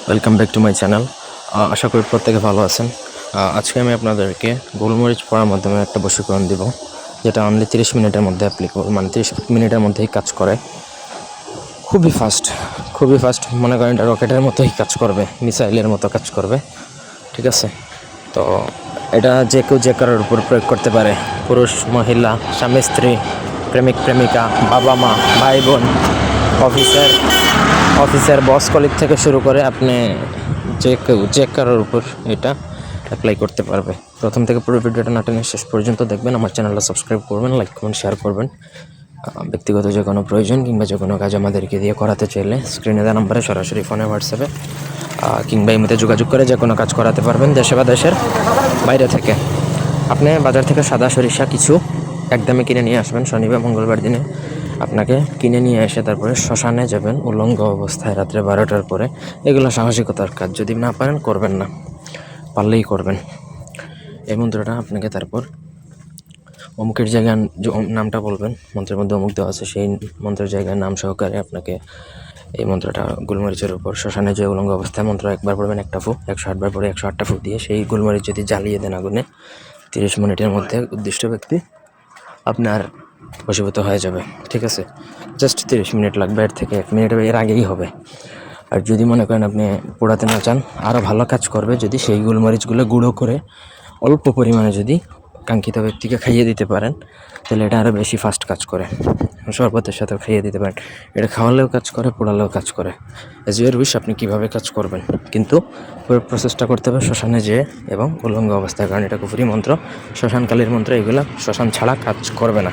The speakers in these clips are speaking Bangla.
Welcome back to my channel. আশা করি প্রত্যেকে ভালো আছেন। আজকে আমি আপনাদেরকে গোলমরিচ পড়ার মাধ্যমে একটা বশীকরণ দিব, যেটা অনলি 30 মিনিটের মধ্যে অ্যাপ্লিকেবল, মানে 30 মিনিটের মধ্যেই কাজ করে। খুবই ফাস্ট, মনে করেন এটা রকেটের মতোই কাজ করবে, মিসাইলের মতো কাজ করবে। ঠিক আছে, তো এটা যে কেউ যে কারোর উপর প্রয়োগ করতে পারে। পুরুষ, মহিলা, স্বামী স্ত্রী, প্রেমিক প্রেমিকা, বাবা মা, ভাই বোন, অফিসের বস কলিগ থেকে শুরু করে আপনি যে কেউ যে কারোর উপর এটা অ্যাপ্লাই করতে পারবে। প্রথম থেকে পুরো ভিডিওটা না টেনে শেষ পর্যন্ত দেখবেন। আমার চ্যানেলটা সাবস্ক্রাইব করবেন, লাইক কমেন্ট শেয়ার করবেন। ব্যক্তিগত যে কোনো প্রয়োজন কিংবা যে কোনো কাজ আমাদেরকে দিয়ে করাতে চাইলে স্ক্রিনে দেওয়া নাম্বারে সরাসরি ফোনে, হোয়াটসঅ্যাপে কিংবা ইমেতে যোগাযোগ করে যে কোনো কাজ করাতে পারবেন, দেশে বা দেশের বাইরে থেকে। আপনি বাজার থেকে সাদা সরিষা কিছু একদমই কিনে নিয়ে আসবেন। শনিবার মঙ্গলবার দিনে আপনাকে কিনে নিয়ে এসে তারপরে শ্মশানে যাবেন উলঙ্গ অবস্থায় রাত্রে 12টার পরে। এগুলো সাহসিকতার কাজ, যদি না পারেন করবেন না, পারলেই করবেন। এই মন্ত্রটা আপনাকে তারপর অমুকের জায়গায় নামটা বলবেন, মন্ত্রের মধ্যে অমুক দেওয়া আছে, সেই মন্ত্রের জায়গায় নাম সহকারে আপনাকে এই মন্ত্রটা গোলমরিচের উপর শ্মশানে যে উলঙ্গ অবস্থায় মন্ত্র একবার পড়বেন, একটা ফু, 108 বার পরে 108টা ফু দিয়ে সেই গোলমরিচ যদি জ্বালিয়ে দেন আগুনে, 30 মিনিটের মধ্যে উদ্দিষ্ট ব্যক্তি আপনার বশীভূত হয়ে যাবে। ঠিক আছে, জাস্ট 30 মিনিট লাগবে, এর থেকে 1 মিনিট এর আগেই হবে। আর যদি মনে করেন আপনি পোড়াতে না চান, আরও ভালো কাজ করবে যদি সেই গোলমরিচগুলো গুঁড়ো করে অল্প পরিমাণে যদি কাঙ্ক্ষিত ব্যক্তিকে খাইয়ে দিতে পারেন, তাহলে এটা আরও বেশি ফাস্ট কাজ করে। শরবতের সাথেও খাইয়ে দিতে পারেন। এটা খাওয়ালেও কাজ করে, পোড়ালেও কাজ করে। এজ ইউর উইশ আপনি কীভাবে কাজ করবেন, কিন্তু পুরো প্রসেসটা করতে হবে শ্মশানে যেয়ে এবং উলঙ্গ অবস্থায়, কারণ এটা কুফরি মন্ত্র, শ্মশানকালীর মন্ত্র, এগুলো শ্মশান ছাড়া কাজ করবে না।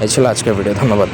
এই ছিল আজকের ভিডিও। ধন্যবাদ।